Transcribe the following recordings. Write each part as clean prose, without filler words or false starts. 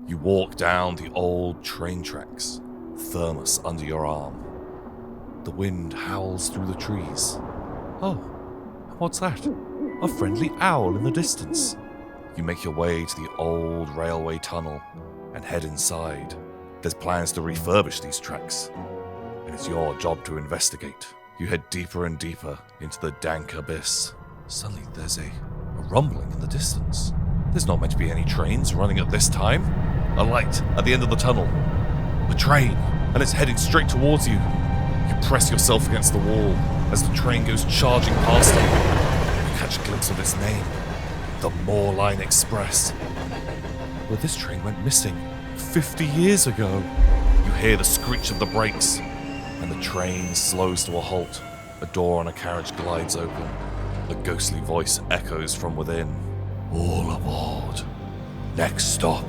You walk down the old train tracks, thermos under your arm. The wind howls through the trees. Oh, what's that? A friendly owl in the distance. You make your way to the old railway tunnel and head inside. There's plans to refurbish these tracks, and it's your job to investigate. You head deeper and deeper into the dank abyss. Suddenly there's a rumbling in the distance. There's not meant to be any trains running at this time. A light at the end of the tunnel. A train, and it's heading straight towards you. You press yourself against the wall as the train goes charging past you. You catch a glimpse of its name, the Moor Line Express. But this train went missing 50 years ago. You hear the screech of the brakes, and the train slows to a halt. A door on a carriage glides open. A ghostly voice echoes from within. All aboard. Next stop,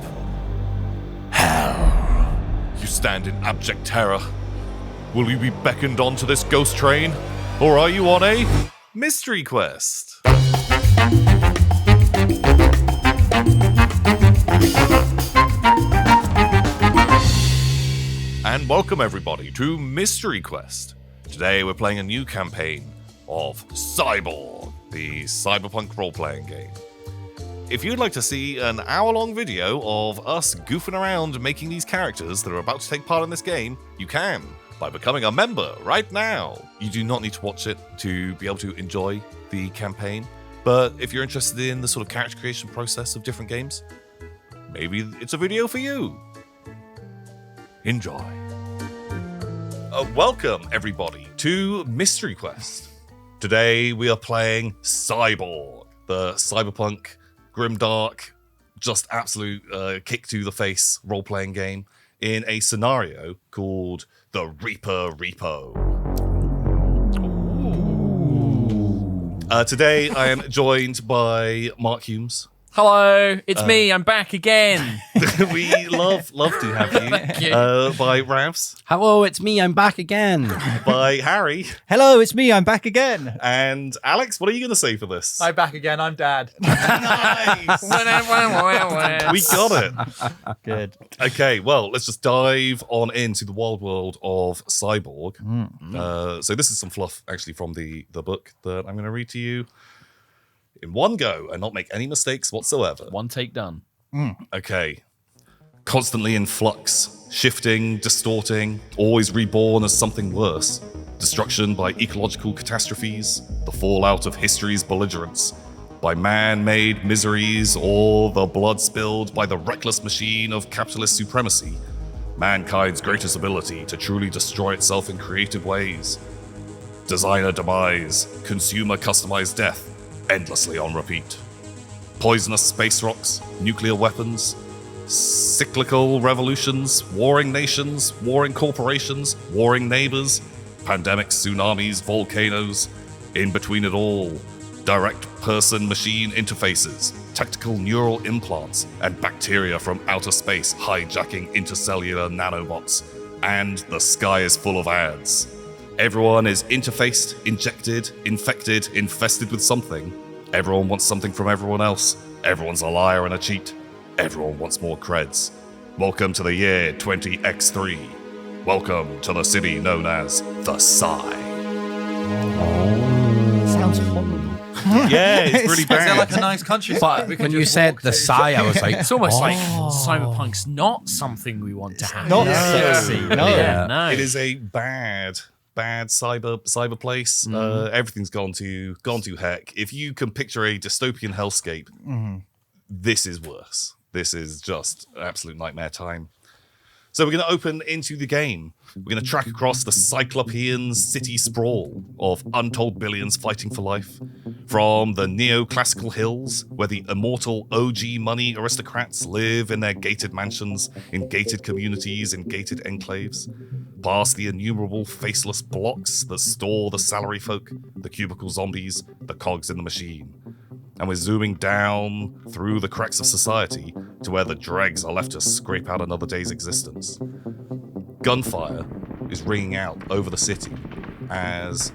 hell. You stand in abject terror. Will you be beckoned onto this ghost train, or are you on a mystery quest? And welcome everybody to Mystery Quest. Today we're playing a new campaign of Cyborg, the cyberpunk role-playing game. If you'd like to see an hour-long video of us goofing around making these characters that are about to take part in this game, you can, by becoming a member right now. You do not need to watch it to be able to enjoy the campaign, but if you're interested in the sort of character creation process of different games, maybe it's a video for you. Enjoy. Welcome, everybody, to Mystery Quest. Today we are playing Cyborg, the cyberpunk, grimdark, just absolute kick to the face role-playing game in a scenario called the Repo. Today I am joined by Mark Humes. Hello, it's me. I'm back again. We love to have you. Thank you. By Ravs. Hello, it's me. I'm back again. By Harry. Hello, it's me. I'm back again. And Alex, what are you going to say for this? I'm back again. I'm Dad. Nice. We got it. Good. Okay, well, let's just dive on into the wild world of Cyborg. So this is some fluff actually from the book that I'm going to read to you in one go and not make any mistakes whatsoever. One take done. Okay. Constantly in flux, shifting, distorting, always reborn as something worse. Destruction by ecological catastrophes, the fallout of history's belligerence, by man-made miseries, or the blood spilled by the reckless machine of capitalist supremacy. Mankind's greatest ability to truly destroy itself in creative ways. Designer demise, consumer customized death, endlessly on repeat. Poisonous space rocks, nuclear weapons, cyclical revolutions, warring nations, warring corporations, warring neighbors, pandemics, tsunamis, volcanoes. In between it all, direct person-machine interfaces, tactical neural implants, and bacteria from outer space hijacking intercellular nanobots. And the sky is full of ads. Everyone is interfaced, injected, infected, infested with something. Everyone wants something from everyone else. Everyone's a liar and a cheat. Everyone wants more creds. Welcome to the year 20X3. Welcome to the city known as the Psy. Sounds horrible. Yeah, it's really Is there bad. like a nice country? But when you said the sigh, I was like, It's almost like cyberpunk's not something we want to have. Not No. sexy. No. Yeah, no. It is a bad cyber place. Everything's gone to heck. If you can picture a dystopian hellscape, this is worse. This is just absolute nightmare time. So we're going to open into the game. We're going to track across the Cyclopean city sprawl of untold billions fighting for life. From the neoclassical hills, where the immortal OG money aristocrats live in their gated mansions, in gated communities, in gated enclaves. Past the innumerable faceless blocks that store the salary folk, the cubicle zombies, the cogs in the machine. And we're zooming down through the cracks of society to where the dregs are left to scrape out another day's existence. Gunfire is ringing out over the city as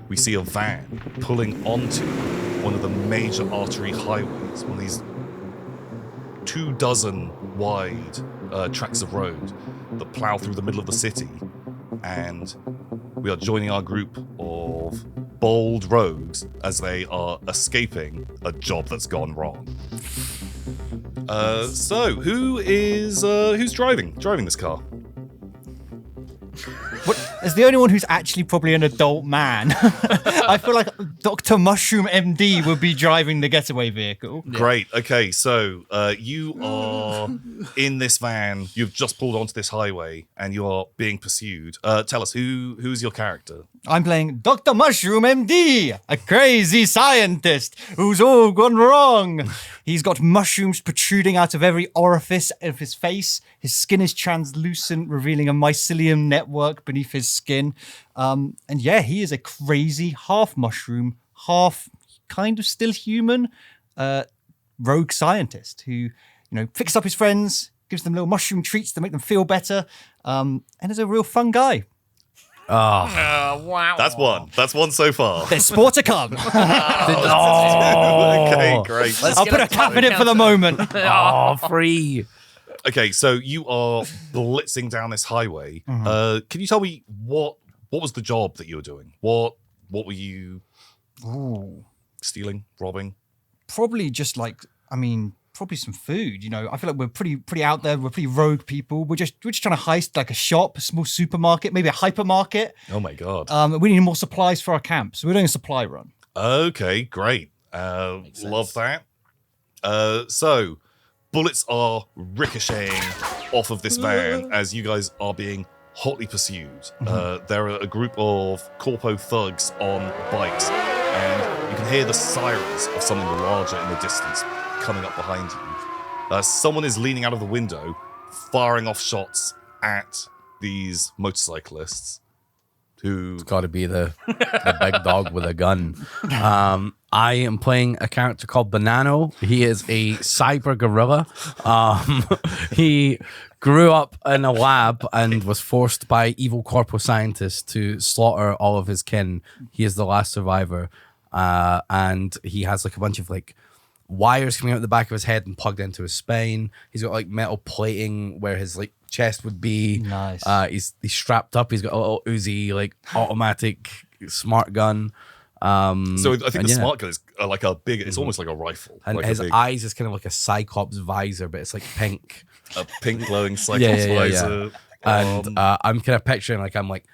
we see a van pulling onto one of the major artery highways, one of these 24 wide tracks of road that plow through the middle of the city, and we are joining our group of bold rogues as they are escaping a job that's gone wrong. So who's driving this car? As the only one who's actually probably an adult man, I feel like Dr. Mushroom MD would be driving the getaway vehicle. Great. Okay, so you are in this van. You've just pulled onto this highway, and you are being pursued. Tell us, who's your character? I'm playing Dr. Mushroom MD, a crazy scientist who's all gone wrong. He's got mushrooms protruding out of every orifice of his face. His skin is translucent, revealing a mycelium network beneath his skin. And yeah, he is a crazy half mushroom, half kind of still human rogue scientist who, picks up his friends, gives them little mushroom treats to make them feel better, and is a real fun guy. Wow. That's one so far. There's more to come. Okay, great. I'll put a cap in it for the moment. Free. Okay, so you are blitzing down this highway. Can you tell me what was the job that you were doing? What were you stealing, robbing? Probably just probably some food. I feel like we're pretty out there. We're pretty rogue people. We're just trying to heist like a shop, a small supermarket, maybe a hypermarket. Oh my god. We need more supplies for our camp, so we're doing a supply run. Okay, great. Love that. So bullets are ricocheting off of this van as you guys are being hotly pursued. There are a group of corpo thugs on bikes, and you can hear the sirens of something larger in the distance coming up behind you. Someone is leaning out of the window, firing off shots at these motorcyclists. It's got to be the big dog with a gun. I am playing a character called Banano. He is a cyber gorilla. He grew up in a lab and was forced by evil corpo scientists to slaughter all of his kin. He is the last survivor. And he has like a bunch of like wires coming out the back of his head and plugged into his spine. He's got like metal plating where his like chest would be. Nice. He's strapped up. He's got a little Uzi like automatic smart gun. So I think the smart gun is like a big. It's almost like a rifle. And like his eyes is kind of like a Cyclops visor, but it's like pink. A pink glowing Cyclops visor. And I'm kind of picturing like I'm like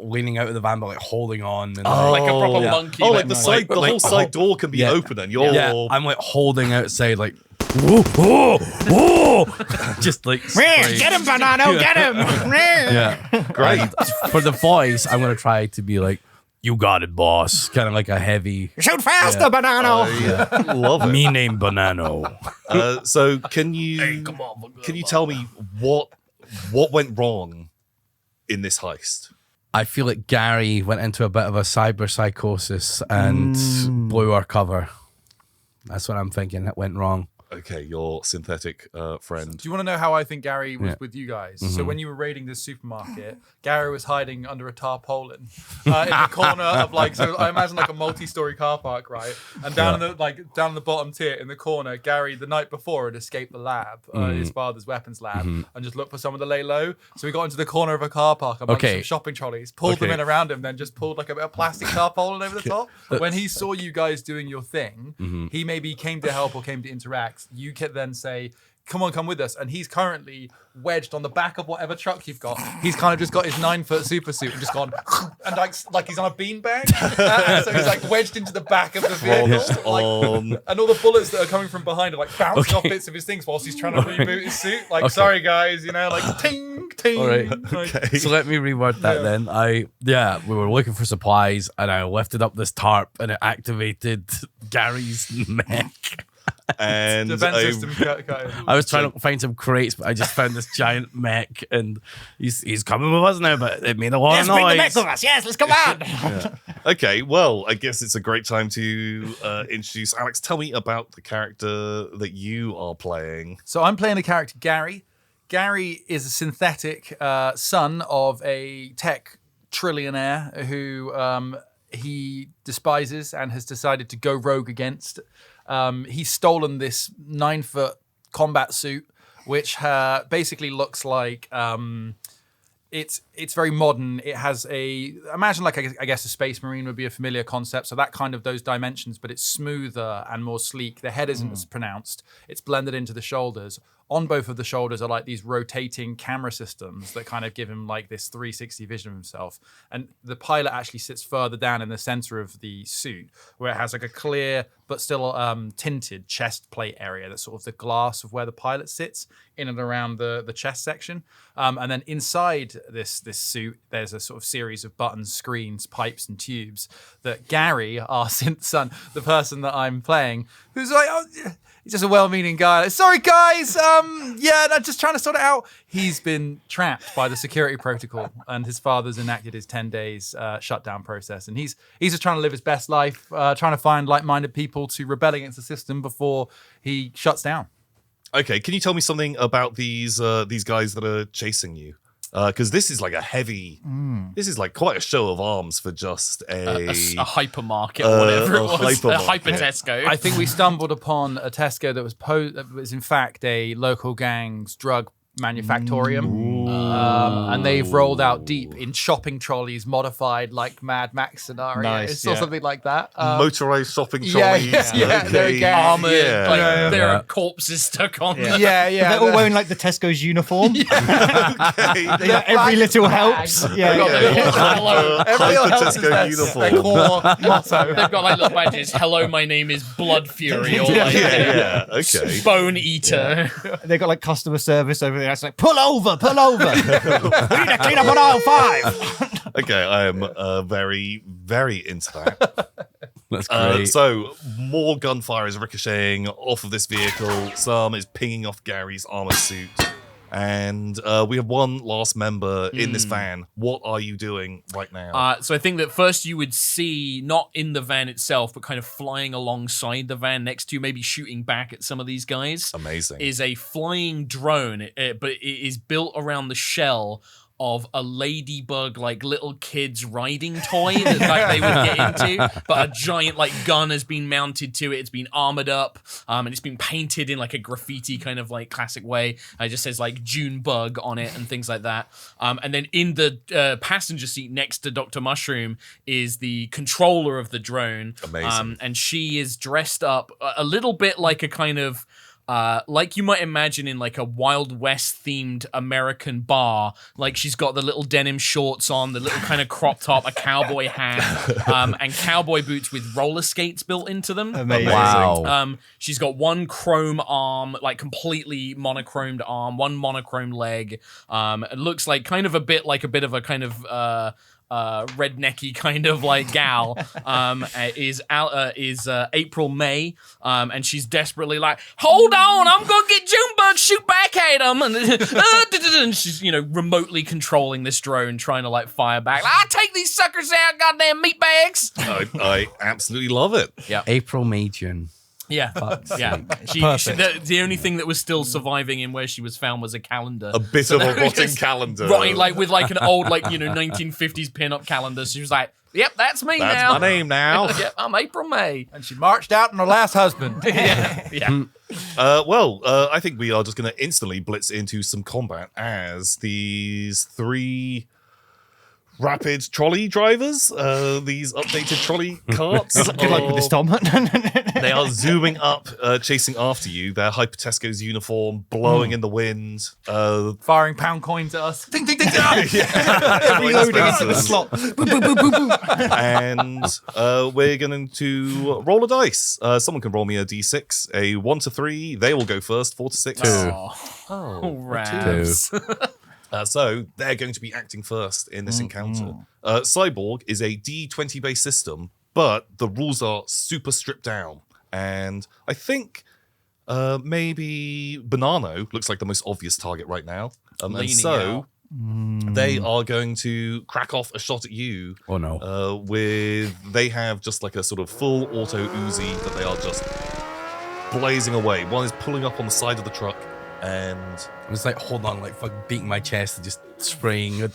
leaning out of the van but like holding on and Like a proper monkey. Oh, like the whole side door can be open and you're I'm like holding outside like whoa, whoa, whoa. Just like Get him, Banano, get him. yeah, great. And for the voice, I'm gonna try to be like, "You got it, boss." Kind of like a heavy. Shoot faster, Banano. Love it. Me name Banano. So can you tell me what went wrong in this heist? I feel like Gary went into a bit of a cyber psychosis and blew our cover. That's what I'm thinking. That went wrong. Okay, your synthetic friend. Do you want to know how I think Gary was with you guys? So when you were raiding this supermarket, Gary was hiding under a tarpaulin in the corner of like. So I imagine like a multi-story car park, right? And down in the bottom tier in the corner, Gary the night before had escaped the lab, his father's weapons lab, and just looked for someone to lay low. So he got into the corner of a car park amongst some shopping trolleys, pulled them in around him, then just pulled like a bit of plastic tarpaulin over the top. When he saw you guys doing your thing, he maybe came to help or came to interact. You can then say, come with us. And he's currently wedged on the back of whatever truck you've got. He's kind of just got his 9-foot super suit and just gone, and like he's on a beanbag. So he's like wedged into the back of the vehicle. And all the bullets that are coming from behind are like bouncing off bits of his things whilst he's trying to reboot his suit. Like, sorry guys, like ting, ting. All right. Okay. So let me reword that then. We were looking for supplies and I lifted up this tarp and it activated Gary's mech. And Defense system I was trying to find some crates, but I just found this giant mech, and he's coming with us now. But it made a lot of noise. Bring the mech with us. Yes, let's come on. Okay, well, I guess it's a great time to introduce Alex. Tell me about the character that you are playing. So I'm playing a character, Gary. Gary is a synthetic son of a tech trillionaire who he despises and has decided to go rogue against. He's stolen this 9-foot combat suit, which basically looks like it's very modern. It has imagine like I guess a space marine would be a familiar concept. So that kind of those dimensions, but it's smoother and more sleek. The head isn't as pronounced. It's blended into the shoulders. On both of the shoulders are like these rotating camera systems that kind of give him like this 360 vision of himself. And the pilot actually sits further down in the center of the suit, where it has like a clear but still tinted chest plate area. That's sort of the glass of where the pilot sits in and around the chest section. And then inside this suit, there's a sort of series of buttons, screens, pipes, and tubes that Gary, our synth son, the person that I'm playing, who's like, oh, he's just a well-meaning guy. Like, sorry, guys. I'm just trying to sort it out. He's been trapped by the security protocol, and his father's enacted his 10 days shutdown process. And he's just trying to live his best life, trying to find like-minded people to rebel against the system before he shuts down. Okay, can you tell me something about these guys that are chasing you? Because this is like this is like quite a show of arms for just a hypermarket or whatever it was, a hyper Tesco. I think we stumbled upon a Tesco that was in fact a local gang's drug manufactorium, and they've rolled out deep in shopping trolleys modified like Mad Max scenarios. Nice, or something like that. Motorized shopping yeah, trolleys. yeah, they're Okay. gang. Armored, Yeah. there are corpses stuck on them. Yeah, They're all wearing like the Tesco's uniform. Okay. Yeah, every little helps. Yeah, got yeah. the little hello. Every little Hyper helps is Tesco their uniform. core motto. They've got like little badges. Hello, my name is Blood Fury, or like Yeah, okay. Bone Eater. They got like customer service over there. It's like, pull over. We need to clean up on aisle 5. Okay, I am very, very into that. That's great. So, more gunfire is ricocheting off of this vehicle. Some is pinging off Gary's armor suit. And we have one last member in this van. What are you doing right now? So I think that first you would see, not in the van itself, but kind of flying alongside the van next to you, maybe shooting back at some of these guys. Amazing. Is a flying drone, but it is built around the shell of a ladybug, like little kids riding toy that like, they would get into, but a giant like gun has been mounted to it. It's been armored up, and it's been painted in like a graffiti kind of like classic way. It just says like June Bug on it and things like that. And then in the passenger seat next to Dr. Mushroom is the controller of the drone. Amazing. And she is dressed up a little bit like a kind of like you might imagine in like a Wild West themed American bar. Like she's got the little denim shorts on, the little kind of crop top, a cowboy hat, and cowboy boots with roller skates built into them. Amazing. Wow. She's got one chrome arm, like completely monochromed arm, one monochrome leg. It looks like kind of a bit of a kind of rednecky kind of like gal. Is April May, and she's desperately like, hold on, I'm gonna get Junebug, shoot back at him, and she's remotely controlling this drone, trying to like fire back. I take these suckers out, goddamn meatbags. I absolutely love it. Yeah, April, May, June. yeah, yeah. The only thing that was still surviving in where she was found was a calendar. A bit of a rotting calendar. Right, like with like an old 1950s pin-up calendar. So she was like, "Yep, that's me That's now. my name now. Yep, I'm April May." And she marched out on her last husband. Yeah. I think we are just going to instantly blitz into some combat as these 3 rapid trolley drivers, these updated trolley carts. Good luck with this, Tom. They are zooming up, chasing after you. Their Hyper Tesco's uniform blowing in the wind. Firing pound coins at us. Ding, ding, ding, ding. Reloading into the slot. Boom, boom, boom, boom, boom. And we're going to roll a dice. Someone can roll me a d6. A 1 to 3. They will go first. 4 to 6. Oh, rats. So they're going to be acting first in this encounter. Cyborg is a D20 based system, but the rules are super stripped down. And I think maybe Banano looks like the most obvious target right now. And Leaning so they are going to crack off a shot at you. Oh no. They have just like a sort of full auto Uzi that they are just blazing away. One is pulling up on the side of the truck. And I'm just like, hold on, like fucking beating my chest and just spraying. I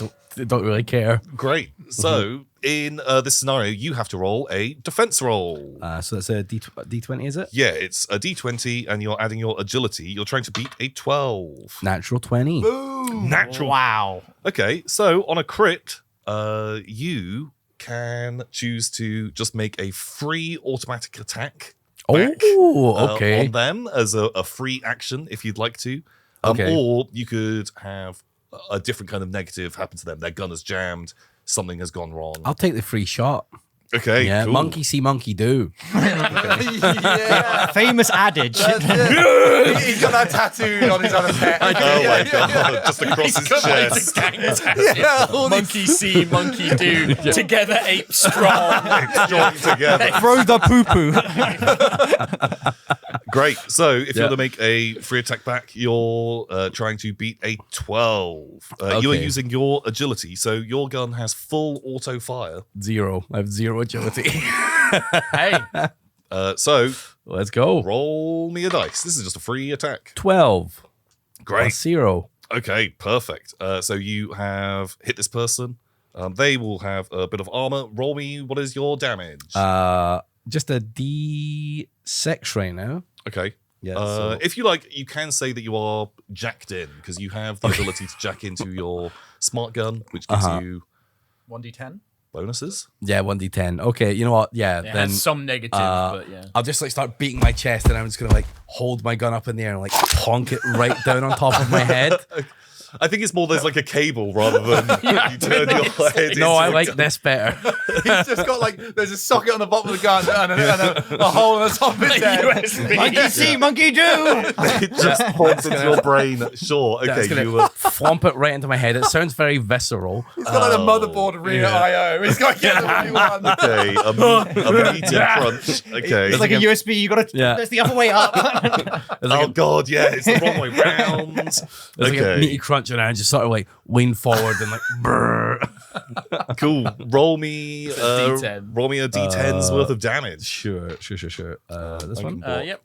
don't really care. great. So in this scenario, you have to roll a defense roll. So that's a D20, is it? Yeah, it's a D20, and you're adding your agility. You're trying to beat a 12. Natural 20. Natural. Wow. Okay, so on a crit, you can choose to just make a free automatic attack. Back, Okay. on them as a free action if you'd like to. Okay. Or you could have a different kind of negative happen to them. Their gun is jammed, something has gone wrong. I'll take the free shot. Okay, Yeah, cool. monkey see, monkey do. Yeah. Famous adage. That's it. He's got that tattooed on his other pet. Oh my god, just across his chest. Yeah, all these- Monkey see, monkey do. Together ape strong. Strong together. Throw the poo-poo. Great. So if you Yeah. want to make a free attack back, you're trying to beat a 12. You are Okay. using your agility, so your gun has full auto fire. 0. I have 0 agility. Hey, So Let's go. roll me a dice. This is just a free attack. 12. Great. 0. Okay, perfect. So you have hit this person. They will have a bit of armor. Roll me. What is your damage? Just a D6 right now. Okay. Yeah. So If you like, you can say that you are jacked in because you have the ability to jack into your smart gun, which gives you 1d10. bonuses. yeah, 1d10. Okay, you know what? Yeah, it then has some negative, but yeah. I'll just like start beating my chest, and I'm just gonna like hold my gun up in the air and like honk it right down on top of my head. I think it's more there's like a cable rather than you turn your head. No, into I a like gun. this better. He's just got like, there's a socket on the bottom of the gun and a hole on the top of his head. Monkey see, monkey do. It just pops into your brain. Sure. That's Okay. gonna You flomp it right into my head. It sounds very visceral. He's got like a motherboard rear IO. He's got to get the right one. okay. A meaty crunch. Okay. It's like a USB. You got to. Yeah. That's the other way up. There's like Oh god, yeah, it's the wrong way round. There's like a Okay. meaty crunch, and I just sort of like lean forward and like brrr. Cool. Roll me D10. roll me a D10's worth of damage. Sure. This one? Yep.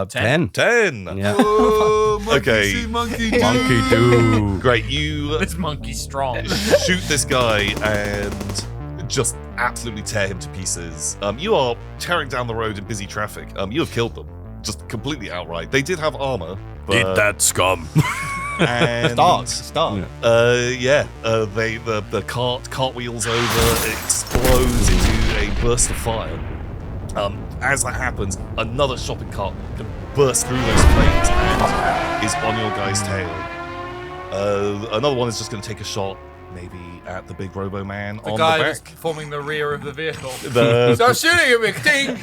10. 10. Yeah. Oh, monkey Okay. see, monkey do. Monkey do. Great. You This monkey strong. shoot this guy and just absolutely tear him to pieces. You are tearing down the road in busy traffic. You have killed them. Just completely outright. They did have armor, but that scum. and Start. the cartwheels over, it explodes into a burst of fire. As that happens, another shopping cart bursts through those flames and is on your guy's tail. Another one is just going to take a shot, maybe at the big Robo Man The on guy the that's back. forming the rear of the vehicle. The, Stop shooting at me, ding!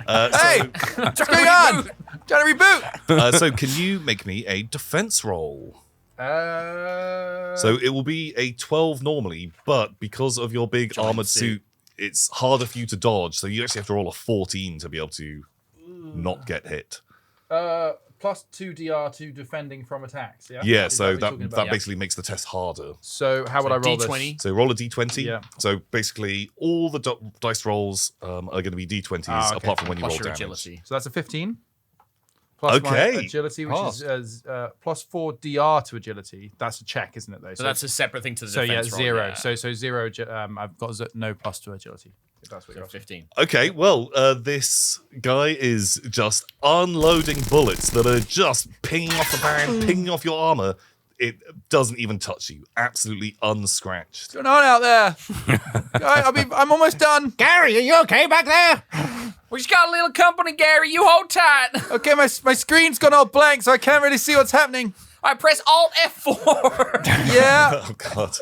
Hey, so, what's going on? Trying to reboot. so can you make me a defense roll? So it will be a 12 normally, but because of your big armored suit, it's harder for you to dodge. So you actually have to roll a 14 to be able to not get hit. Plus 2 DR to defending from attacks. Yeah. Yeah, Is so what you're talking that about? basically makes the test harder. So how would I roll D20. this? So roll a d20. Yeah. So basically, all the dice rolls are going to be d20s, okay. apart from when you Plus roll your damage. agility. So that's a 15. Plus Okay. my agility, which Pass. is plus 4 DR to agility. That's a check, isn't it? Though. So that's a separate thing to the so yeah, defense roll, 0. yeah. So 0. I've got no plus to agility. If that's what So you're 15. Okay, well, this guy is just unloading bullets that are just pinging off the van, pinging off your armor. It doesn't even touch you. Absolutely unscratched. What's going on out there? I'm almost done. Gary, are you okay back there? We just got a little company, Gary. You hold tight. Okay, my screen's gone all blank, so I can't really see what's happening. I press Alt F4. Yeah. Oh, God.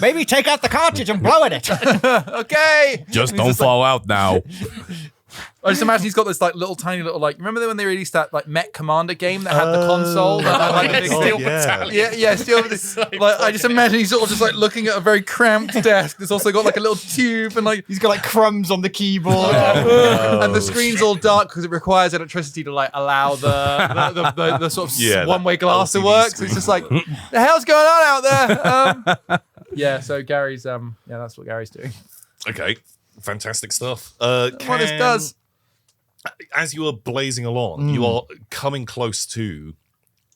Maybe take out the cartridge and blow at it. Okay. Just And he's don't just fall out now. I just imagine he's got this like little tiny little like. Remember when they released that like Mech Commander game that had the console? That had, like, the big Steel thing? Battalion. Yeah, still. So Like, I just imagine he's sort of just like looking at a very cramped desk. That's also got like a little tube and like He's got like crumbs on the keyboard. and the screen's all dark because it requires electricity to like allow the sort of Yeah, one-way that glass to LCD work. So screen. it's just like, the hell's going on out there? Yeah. So Gary's that's what Gary's doing. Okay, fantastic stuff. What this does. as you are blazing along, you are coming close to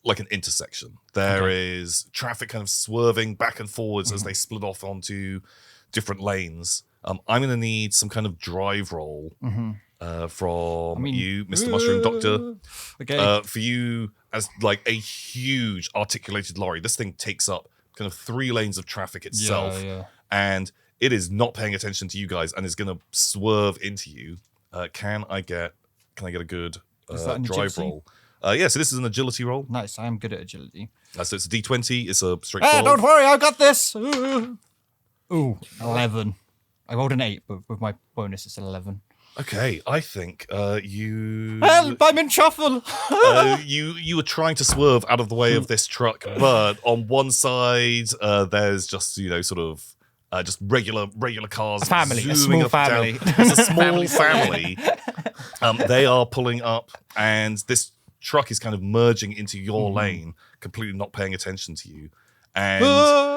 like an intersection. There is traffic kind of swerving back and forwards as they split off onto different lanes. I'm going to need some kind of drive roll from you, Mr. Mushroom Doctor. Okay. For you, as like a huge articulated lorry, this thing takes up kind of 3 lanes of traffic itself, and it is not paying attention to you guys and is going to swerve into you. Can I get a good drive agility? roll? Yeah, so this is an agility roll. Nice. I am good at agility. So it's a D20. It's a straight 12. Don't worry, I got this. Ooh, 11. I rolled an 8, but with my bonus, it's an 11. Okay, I think you... Help! I'm in truffle. you were trying to swerve out of the way of this truck, but on one side, there's just, sort of just regular cars. Family, a zooming small up and family. down. It's a small family. They are pulling up, and this truck is kind of merging into your lane, completely not paying attention to you. And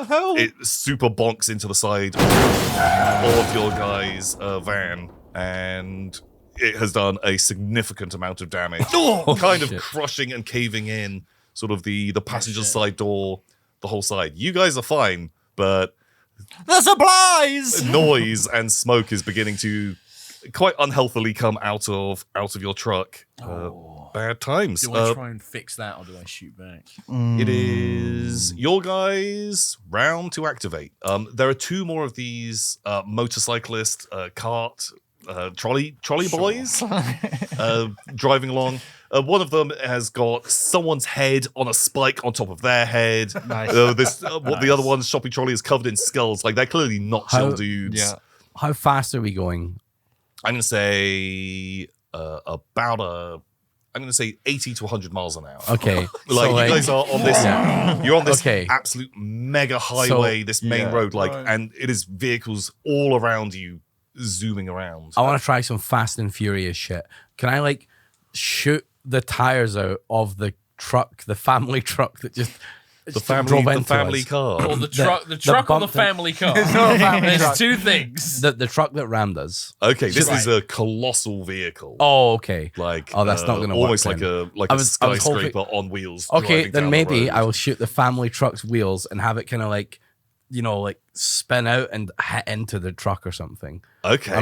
Help! it super bonks into the side of your guys' van, and it has done a significant amount of damage, kind of crushing and caving in sort of the passenger side door, the whole side. You guys are fine, but The supplies. noise and smoke is beginning to quite unhealthily come out of your truck. Bad times. Do I try and fix that, or do I shoot back? It is your guys' round to activate. There are 2 more of these motorcyclist, cart, trolley boys driving along. One of them has got someone's head on a spike on top of their head. Nice. What the other one's shopping trolley is covered in skulls. Like, they're clearly not chill dudes. Yeah. How fast are we going? I'm going to say I'm going to say 80 to 100 miles an hour. Okay. Like, so, you guys are on this, you're on this Okay. absolute mega highway, this main road, right. and it is vehicles all around you zooming around. I want to try some Fast and Furious shit. Can I shoot the tires out of the truck, the family truck that just The drove family into us? car. Or the truck, the truck or the bump- family car? family There's truck. 2 things. The truck that rammed us. Okay, this Right. is a colossal vehicle. Oh, okay. Like, that's not going to work. almost like then. a I was hoping- skyscraper on wheels. Okay, driving then down maybe the road. I will shoot the family truck's wheels and have it kind of spin out and hit into the truck or something. Okay,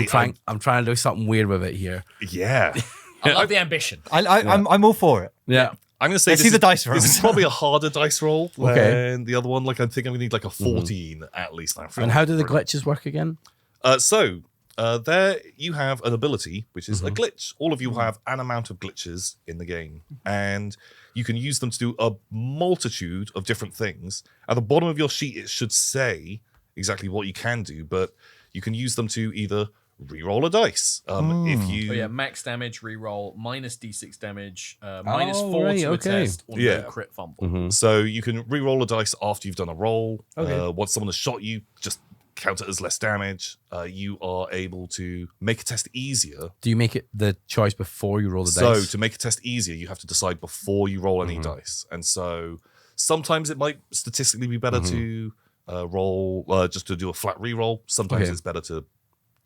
I'm trying to do something weird with it here. yeah. I love the ambition. I'm all for it. Yeah. I'm going to say Let's this see the is- dice This rolls. is probably a harder dice roll Okay. than the other one. Like, I think I'm going to need like a 14 at least. Now. And how do the glitches work again? So there you have an ability, which is a glitch. All of you have an amount of glitches in the game, and you can use them to do a multitude of different things. At the bottom of your sheet, it should say exactly what you can do, but you can use them to either re-roll a dice. If you Max damage, reroll, minus d6 damage, minus Oh, 4 right, to okay. a test, or Yeah. no crit fumble. So you can re-roll a dice after you've done a roll. Okay. Once someone has shot you, just count it as less damage. You are able to make a test easier. Do you make it the choice before you roll the So dice? to make a test easier, you have to decide before you roll any dice. And so sometimes it might statistically be better to roll, just to do a flat re-roll. Sometimes Okay. it's better to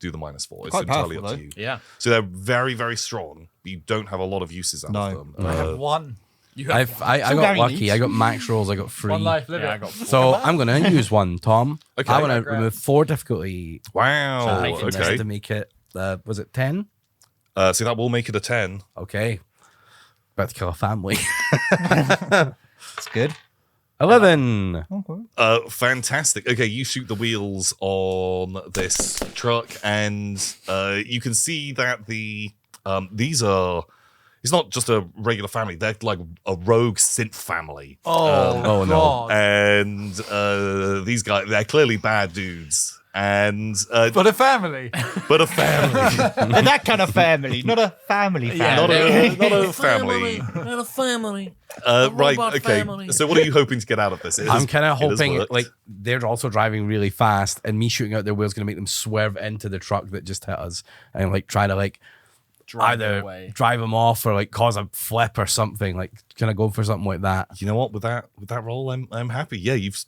do the -4. It's Quite entirely powerful, up to you. Yeah. So they're very, very strong. You don't have a lot of uses out of them. I have 1. You have I got Gary lucky. needs. I got max rolls. I got 3. 1 life, live Yeah, I it. got 4. So I'm going to use one, Tom. Okay. I want to Congrats. remove 4 difficulty Wow. heightened Okay. to make it, was it 10? So that will make it a 10. Okay. About to kill a family. It's good. 11. Fantastic. Okay, you shoot the wheels on this truck, and you can see that these are. It's not just a regular family; they're like a rogue synth family. Oh, no. God. And these guys—they're clearly bad dudes, and But a family. but a family, And that kind of family, not a family family. not a family. Not a family. Right? robot Okay. family. So, what are you hoping to get out of this? I'm kind of It has hoping worked. they're also driving really fast, and me shooting out their wheels going to make them swerve into the truck that just hit us, and try to Drive either away. drive them off or cause a flip or something. Can I go for something like that? You know what? With that roll, I'm happy. Yeah, you've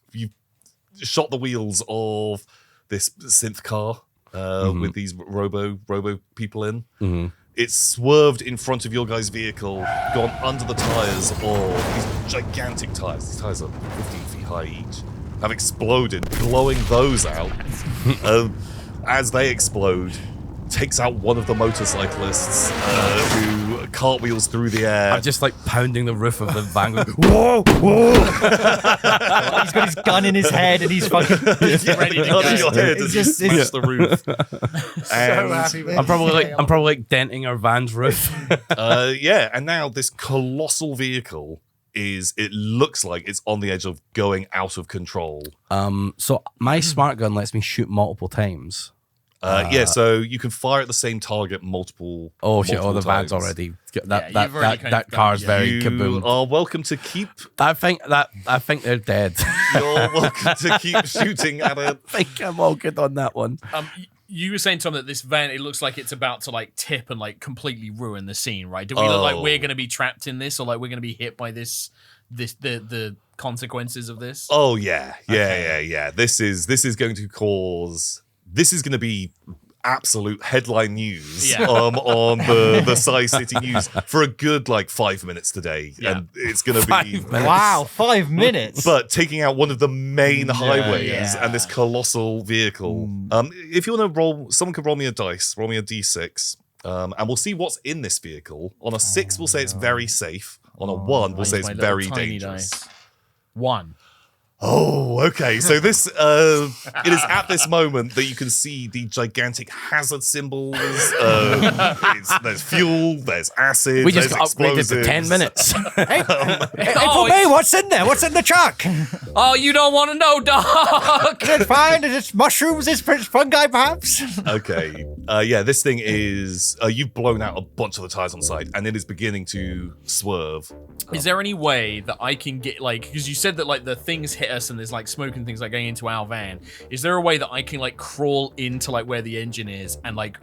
shot the wheels of this synth car with these robo people in. It's swerved in front of your guys' vehicle, gone under the tires of these gigantic tires. These tires are 15 feet high each. Have exploded, blowing those out. As they explode, takes out one of the motorcyclists who cartwheels through the air. I'm just like pounding the roof of the van. Going, whoa, whoa! He's got his gun in his head and he's fucking ready to Under your go. head as you smash the roof. And, happy with I'm probably like denting our van's roof. yeah, and now this colossal vehicle it looks like it's on the edge of going out of control. So my smart gun lets me shoot multiple times. Yeah, so you can fire at the same target multiple. Oh shit! Oh, multiple the van's times. already. you've That already kind that of car's done- very You kaboom. are welcome to keep. I think they're dead. You're welcome to keep shooting at it. I think I'm all good on that one. You were saying, Tom, that this van, it looks like it's about to like tip and like completely ruin the scene, right? Do we look like we're going to be trapped in this, or like we're going to be hit by the consequences of this? Oh yeah. This is going to cause. This is going to be absolute headline news Yeah. on the Size City News for a good like 5 minutes today, Yeah. and it's going to be. wow, 5 minutes. But taking out one of the main highways yeah. and this colossal vehicle. If you want to roll, someone could roll me a dice, roll me a d6, and we'll see what's in this vehicle. On a 6, we'll say it's very safe. On a 1, we'll say it's My little very tiny dangerous. dice. 1. Oh, okay. So this, it is at this moment that you can see the gigantic hazard symbols. There's fuel, there's acid, We just there's got upgraded to 10 explosives. minutes. Hey, Oh, for me, what's in there? What's in the truck? Oh, you don't want to know, dog. It's fine. It's mushrooms. It's fungi, perhaps. Okay. Yeah, this thing is. You've blown out a bunch of the tires on site, and it is beginning to swerve. Is there any way that I can get like, because you said that like the things hit us and there's like smoke and things like going into our van. Is there a way that I can like crawl into like where the engine is and like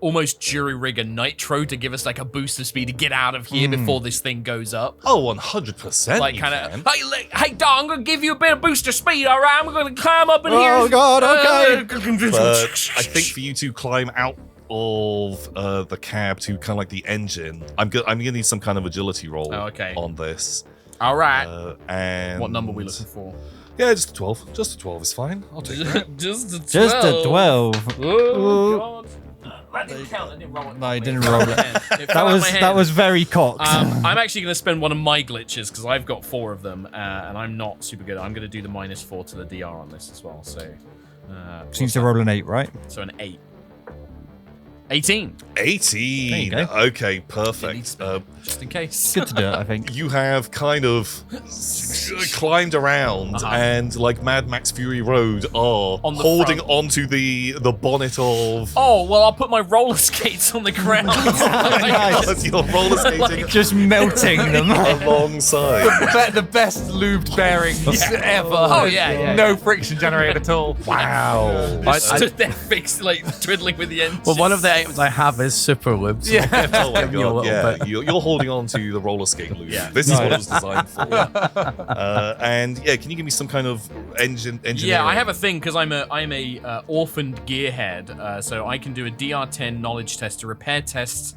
almost jury rig a nitro to give us like a boost of speed to get out of here before this thing goes up? Oh, 100%. Like you kind can. of, hey, dog, I'm gonna give you a bit of boost of speed. All right, I'm gonna climb up in here. Oh, God, okay. But I think for you to climb out of the cab to kind of like the engine, I'm gonna need some kind of agility roll on this. All right. And What number are we looking for? Yeah, just a 12. Just a 12 is fine. I'll take that. Just a 12. Just a 12. Oh, God. I didn't count. I didn't roll it. No, I didn't roll it. It fell out of my hand. That was very cocked. I'm actually going to spend one of my glitches because I've got 4 of them and I'm not super good. I'm going to do the -4 to the DR on this as well. So Seems to roll an 8, right? So an 8. 18. 18. There you go. Okay, perfect. Just in case. Good to do it, I think. You have kind of climbed around and like Mad Max Fury Road are On the holding front. onto the bonnet of Oh, well, I'll put my roller skates on the ground. as you're roller skating Just melting them. alongside. The best lubed bearings ever. Oh, yeah. No friction generated at all. Wow. Stood there fixed, like twiddling with the engine. Well, one of the items I have is super lube. So Yeah. Oh my give you a god, little yeah. bit. You're holding on to the roller skate loop. Yeah. This is what it was designed for. And yeah, can you give me some kind of engineering? Yeah, I have a thing because I'm a orphaned gearhead, so I can do a DR10 knowledge test to repair tests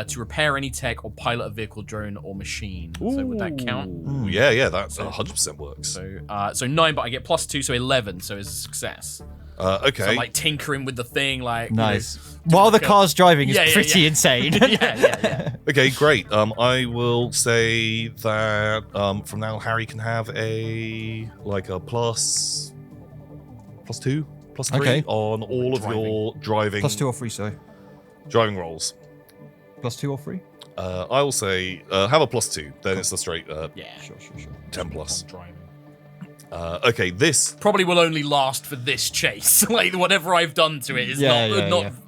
to repair any tech or pilot a vehicle, drone, or machine. So would that count? Ooh, yeah, that 100% works. So 9, but I get +2, so 11. So it's a success. Okay. So I'm like tinkering with the thing, like Nice. While the car's driving is Yeah, pretty insane. yeah. Okay, great. I will say that from now Harry can have a +2, +3 Okay. on all of your driving +2 or 3, sorry. driving rolls. +2 or 3? I will say have a +2. Then it's a straight Yeah. Sure. 10 plus. Driving. Okay, this Probably will only last for this chase. Like whatever I've done to it is not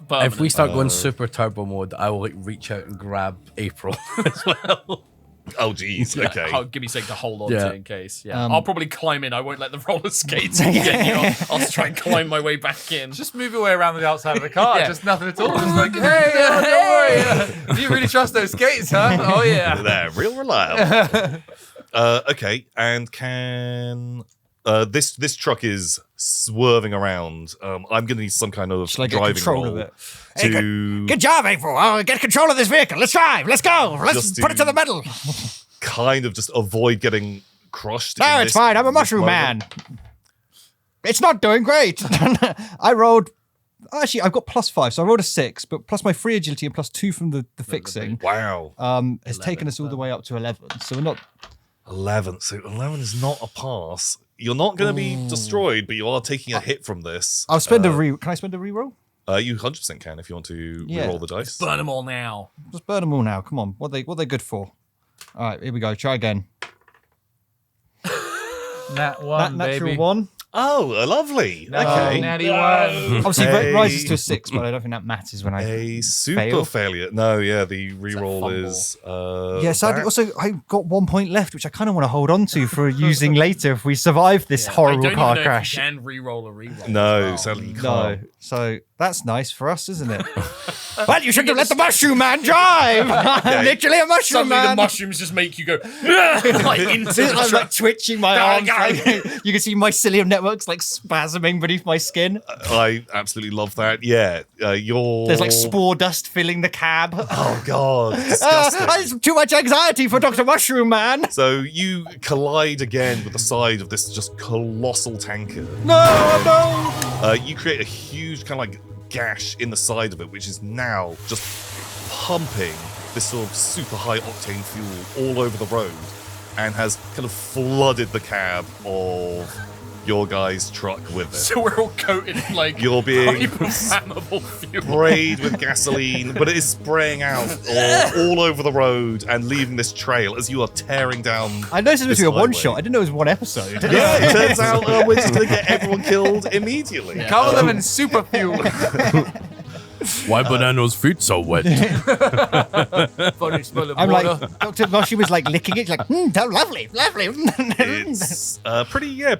permanent. If we start going super turbo mode, I will like reach out and grab April as well. Oh geez. Okay. I'll give me something to hold on Yeah. to in case. Yeah, I'll probably climb in. I won't let the roller skates get you. I'll just try and climb my way back in. Just move your way around the outside of the car. Yeah. Just nothing at all. Just like, hey, don't worry. You really trust those skates, huh? Oh, yeah. They're real reliable. Okay, and can this truck is swerving around. I'm going to need some kind of Shall I get driving control roll of it? to Good job, April. I'll get control of this vehicle. Let's drive. Let's go. Let's Just put it to to- the metal. kind of just avoid getting crushed. No, in it's this- fine. I'm a this mushroom moment. man. It's not doing great. I rolled. Actually, I've got +5, so I rolled a 6, but plus my free agility and +2 from the fixing. Wow. Has taken us all the way up to 11. So we're not. 11. So 11 is not a pass. You're not going to be destroyed, but you are taking a hit from this. I'll spend a re. Can I spend a reroll? You 100% can if you want to Yeah. reroll the dice. Burn them all now. Just burn them all now. Come on. What they good for? All right, here we go. Try again. Nat That one, natural baby. 1. Oh, lovely. No, Okay. natty one. Obviously, Hey. rises to a 6, but I don't think that matters when I. A super Fail. failure. No, yeah, the reroll fumble. is. Yeah, sadly, that. also, I got 1 point left, which I kind of want to hold on to for using later if we survive this I horrible don't car even know crash. If you can re-roll a re-roll. No, as well. sadly you No. can't. So that's nice for us, isn't it? Well, you should have let the mushroom man drive. I'm literally a mushroom Suddenly man. the mushrooms just make you go like into the I'm truck. like twitching my arms. Like, you can see my mycelium networks like spasming beneath my skin. I absolutely love that. Yeah, you're. There's like spore dust filling the cab. Oh god, disgusting. It's too much anxiety for Dr. Mushroom Man. So you collide again with the side of this just colossal tanker. No. You create a huge kind of like gash in the side of it, which is now just pumping this sort of super high octane fuel all over the road and has kind of flooded the cab of your guys' truck with it. So we're all coated in like You're being hyper-flammable fuel. sprayed with gasoline, but it is spraying out all over the road and leaving this trail as you are tearing down. I noticed it was this a one highway. shot. I didn't know it was one episode. Yeah, it turns out we're just going to get everyone killed immediately. Cover them in super fuel. Why Banano's feet so wet? Funny smell of I'm water. like, Dr. Mushroom is like licking it. He's like, lovely. It's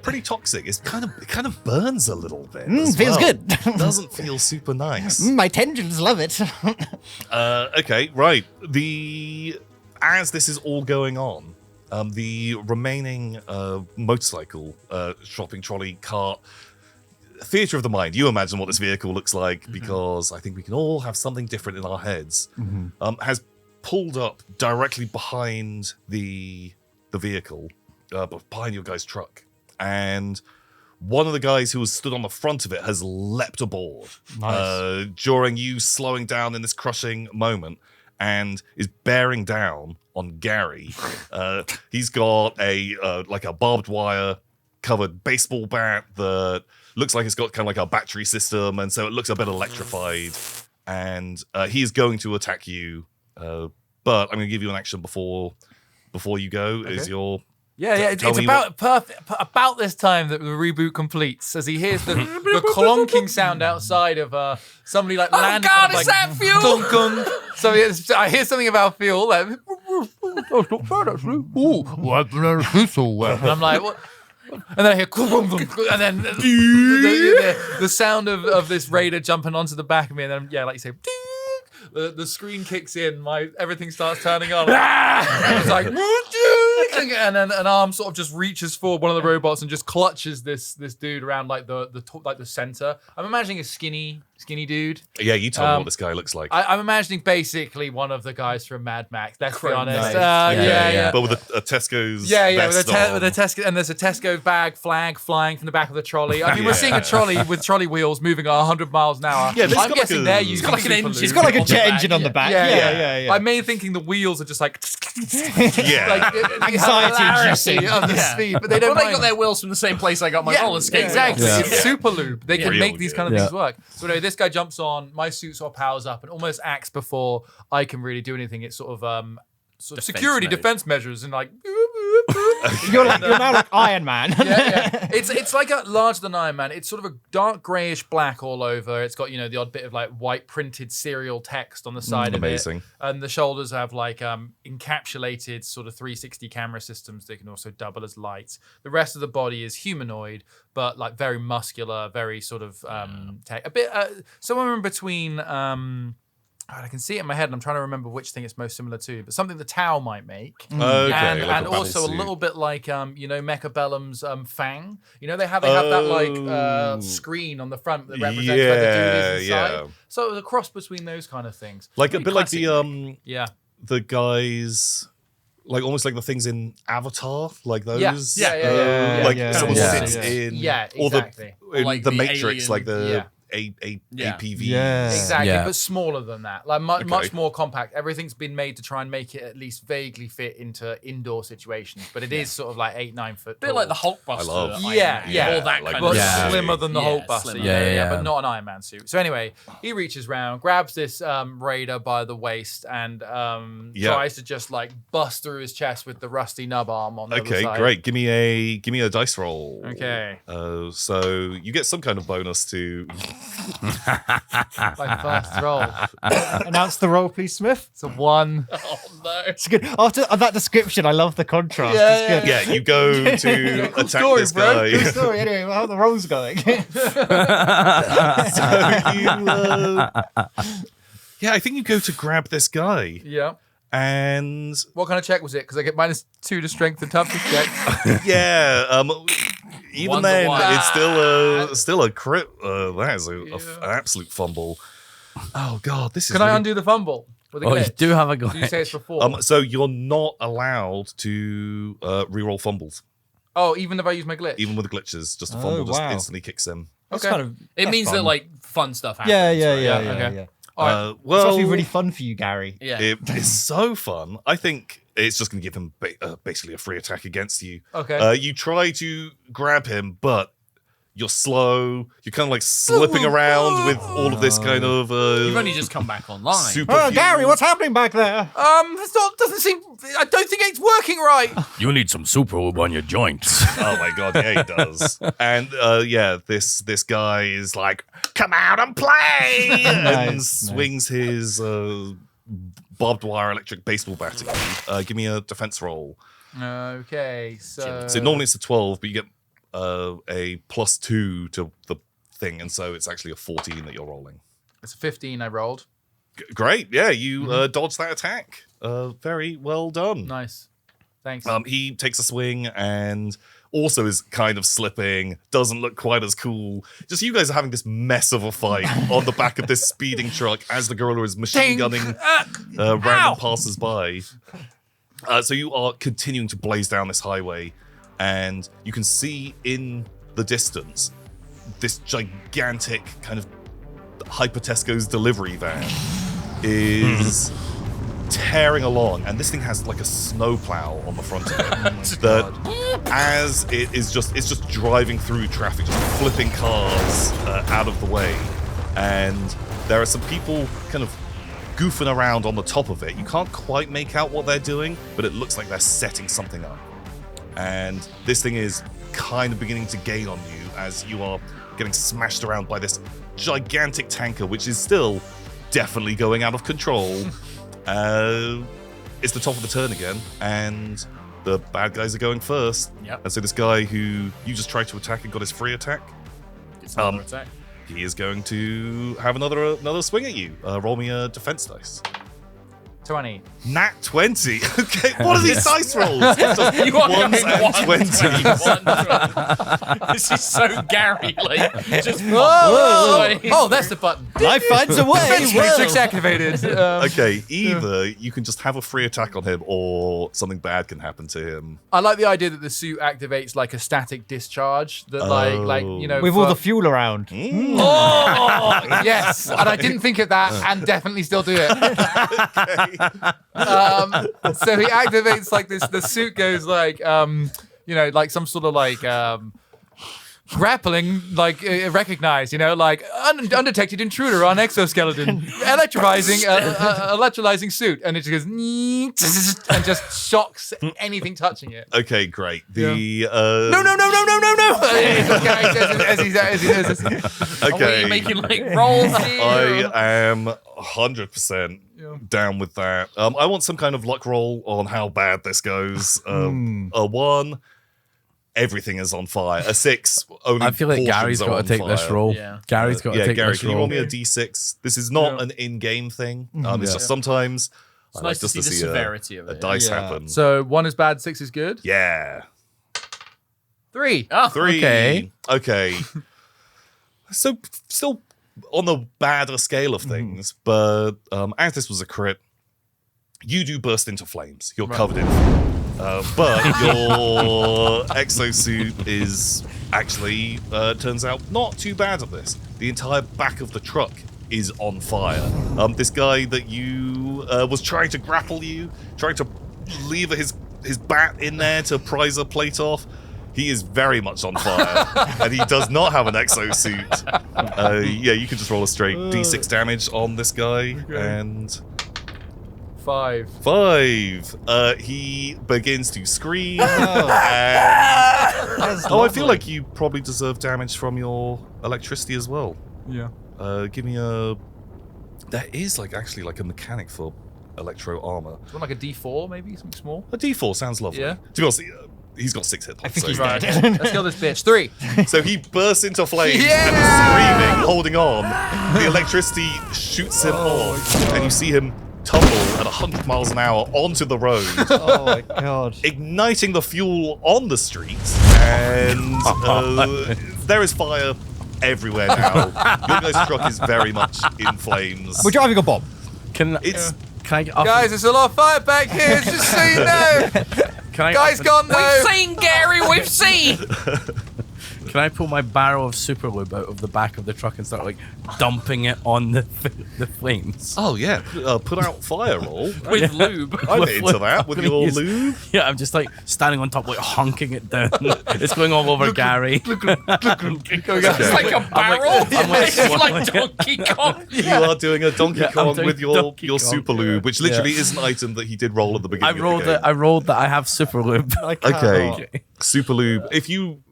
pretty toxic. It kind of burns a little bit. as feels well. good. Doesn't feel super nice. My tendrils love it. Okay, right. As this is all going on, the remaining motorcycle shopping trolley cart. Theatre of the mind. You imagine what this vehicle looks like because I think we can all have something different in our heads. Has pulled up directly behind the vehicle, behind your guy's truck, and one of the guys who was stood on the front of it has leapt aboard during you slowing down in this crushing moment and is bearing down on Gary. He's got a barbed wire covered baseball bat that looks like it's got kind of like a battery system, and so it looks a bit electrified. And he is going to attack you, but I'm going to give you an action before you go. Is your Yeah, it's Tell me about about this time that the reboot completes, as he hears the clonking sound outside of somebody like landing. God, like, is that fuel? Clunk, clunk. So I hear something about fuel. Like, Why Banano's feet so wet? and I'm like, what? And then I hear, and then the sound of this raider jumping onto the back of me, and then like you say, the screen kicks in, everything starts turning on. It's like, and then an arm sort of just reaches for one of the robots and just clutches this dude around like the center. I'm imagining a skinny dude. Yeah, you tell me what this guy looks like. I'm imagining basically one of the guys from Mad Max. Let's be honest. Nice. Yeah. But with a Tesco's Yeah, vest with a on. Tesco, and there's a Tesco flag flying from the back of the trolley. I mean, we're seeing a trolley with trolley wheels moving at 100 miles an hour. Yeah, this I'm got like guessing a- they're it's using got like an Super engine. Loop. It's got like a On the jet back, engine on the yeah. back. Yeah. Yeah. I may thinking the wheels are just like Yeah. Anxiety-inducing. of the speed, but they don't. Well, they mind. got their wheels from the same place I got my roller skate. exactly. Yeah. It's super loop. They can Real make these kind of good. things work. So anyway, this guy jumps on. My suit sort of powers up and almost acts before I can really do anything. It's sort of Defense security mode. defense measures and like. You're now like Iron Man. Yeah. It's like a larger than Iron Man. It's sort of a dark grayish black all over. It's got the odd bit of like white printed serial text on the side of amazing. it. And the shoulders have like encapsulated sort of 360 camera systems that can also double as lights. The rest of the body is humanoid, but like very muscular, very sort of a bit somewhere in between I can see it in my head, and I'm trying to remember which thing it's most similar to, but something the Tau might make. Okay, and like a also a battlesuit. little bit like Mecha Bellum's Fang. They have that like screen on the front that represents where the dude is inside. Yeah. So it was a cross between those kind of things. Like a Pretty bit like classic. the guys, like almost like the things in Avatar, like those. Yeah. Like yeah, someone yeah. sits Yeah. in, Yeah, or exactly. in Like the the Matrix, alien- like the Yeah. APVs. Yeah. Exactly, Yeah. but smaller than that. Like Okay. much more compact. Everything's been made to try and make it at least vaguely fit into indoor situations, but it is sort of like 8-9 foot. A bit tall. like the Hulkbuster. I love- Iron Yeah, Man, yeah. all that Like kind But of Yeah. stuff. slimmer than the Yeah, Hulkbuster, slimmer. Yeah. but not an Iron Man suit. So anyway, he reaches round, grabs this raider by the waist, and tries to just like bust through his chest with the rusty nub arm on the other Okay, side. great. Give me a dice roll. Okay. So you get some kind of bonus to. My first roll. Announce the roll, please, Smith. It's a 1. Oh no. It's good. After that description, I love the contrast. Yeah, It's good. Yeah, you go to Cool attack story, this bro. guy. Good story. Anyway, how are the rolls going? Yeah, I think you go to grab this guy, Yeah. and What kind of check was it? Because I get -2 to strength and toughness checks. yeah, even One's a then, one. it's still a crit. That is an absolute fumble. Oh god, this is. Can I really- undo the fumble with a Oh, you glitch? do have a Did you say it's glitch. before? So you're not allowed to reroll fumbles, Even if I use my glitch? even with glitches. Just a Oh, fumble just wow. instantly kicks in. That's Okay. kind of. It that's means fun. that like fun stuff happens. Yeah, right? okay. yeah. All right. It's Well, actually really fun for you, Gary. Yeah. it is so fun. I think it's just going to give him basically a free attack against you. Okay. You try to grab him, but you're slow. You're kind of like slipping around with all of this kind of You've only just come back online. super. Oh, Gary, what's happening back there? Doesn't seem. I don't think it's working right. You need some super on your joints. Oh my god, yeah, he does. And this guy is like, "Come out and play!" and Nice, swings his barbed wire electric baseball bat at you. Give me a defense roll. Okay, so. So normally it's a 12, but you get a +2 to the thing, and so it's actually a 14 that you're rolling. It's a 15 I rolled. Great, yeah, you dodged that attack. Very well done. Nice. Thanks. He takes a swing and also is kind of slipping, doesn't look quite as cool. Just you guys are having this mess of a fight on the back of this speeding truck as the gorilla is machine gunning random passers-by. So you are continuing to blaze down this highway, and you can see in the distance this gigantic kind of Hyper Tesco's delivery van is tearing along, and this thing has like a snowplow on the front of it that as it's just driving through traffic, just flipping cars out of the way, and there are some people kind of goofing around on the top of it. You can't quite make out what they're doing, but it looks like they're setting something up. And this thing is kind of beginning to gain on you as you are getting smashed around by this gigantic tanker, which is still definitely going out of control. It's the top of the turn again, and the bad guys are going first. Yep. And so this guy who you just tried to attack and got his free attack, It's another attack. he is going to have another swing at you. Roll me a defense dice. 20. Nat 20. Okay, what are these dice rolls? It's just You are ones going and 1, 20. This is so Gary, like just Oh, that's the button. Life finds a way. Defense matrix activated. Okay, either you can just have a free attack on him, or something bad can happen to him. I like the idea that the suit activates like a static discharge that like With all the fuel around. Oh yes, and I didn't think of that, and definitely still do it. So he activates like this. The suit goes like like some sort of like grappling, like recognized, like undetected intruder on exoskeleton, electrolyzing suit, and it just goes and just shocks anything touching it. Okay, great. No! As he says this. Are we Okay, making like rolls here? I am 100% down with that. I want some kind of luck roll on how bad this goes. A 1, everything is on fire. A 6 only. I feel like Gary's got to take this role. Yeah. Gary's got to Yeah, take Gary, this can you roll role. me a D6? This is not an in-game thing. It's just sometimes It's I nice like to just see the see severity of a it. dice Yeah. happen. So 1 is bad, 6 is good. Yeah. 3. Oh, 3. Okay. Okay. So still on the badder scale of things, but as this was a crit, you do burst into flames. You're covered in but your exosuit is actually turns out not too bad at this. The entire back of the truck is on fire. This guy that you was trying to grapple you, trying to lever his bat in there to prise a plate off. He is very much on fire, and he does not have an exosuit. Yeah, you can just roll a straight d6 damage on this guy, and 5. 5. He begins to scream. and... I feel like you probably deserve damage from your electricity as well. Yeah. Give me a. There is actually a mechanic for electro armor. So like a D4 maybe, something small. A D4 sounds lovely. Yeah. To be honest, he's got 6 hit I points. think he's so, dead. Let's kill this bitch. 3. so he bursts into flames Yeah! and is screaming, holding on. The electricity shoots him off, and you see him tumble at 100 miles an hour onto the road, Oh my god. igniting the fuel on the streets, and there is fire everywhere now. Your guys' truck is very much in flames. We're driving a bomb. Can I get off? Guys, there's a lot of fire back here, just so you know. Can I, Guys gone though. We've seen, Gary, we've seen! Can I pull my barrel of super lube out of the back of the truck and start dumping it on the flames? Oh yeah, put out fire roll. With lube. I'm into that with your Please. lube. Yeah, I'm just standing on top, honking it down. It's going all over Gary. It's like a barrel. It's like Donkey Kong. You are doing a Donkey I'm Kong doing with your Donkey Kong, super lube, which literally is an item that he did roll at the I beginning. rolled of the it. I rolled that I have super lube. I cannot. Okay, super lube.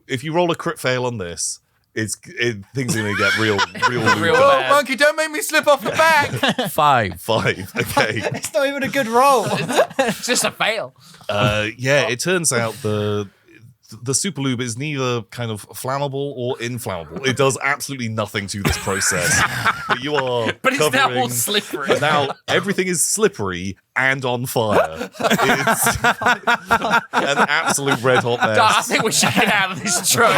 If you roll a crit fail on this, things are gonna get real Real lube. bad. Oh, monkey, don't make me slip off the back. 5. 5. Okay. It's not even a good roll. It's just a fail. Yeah, it turns out the super lube is neither kind of flammable or inflammable. It does absolutely nothing to this process. But you are But it's now all covering- slippery. But now everything is slippery and on fire. It's an absolute red hot I mess. think we should get out of this truck.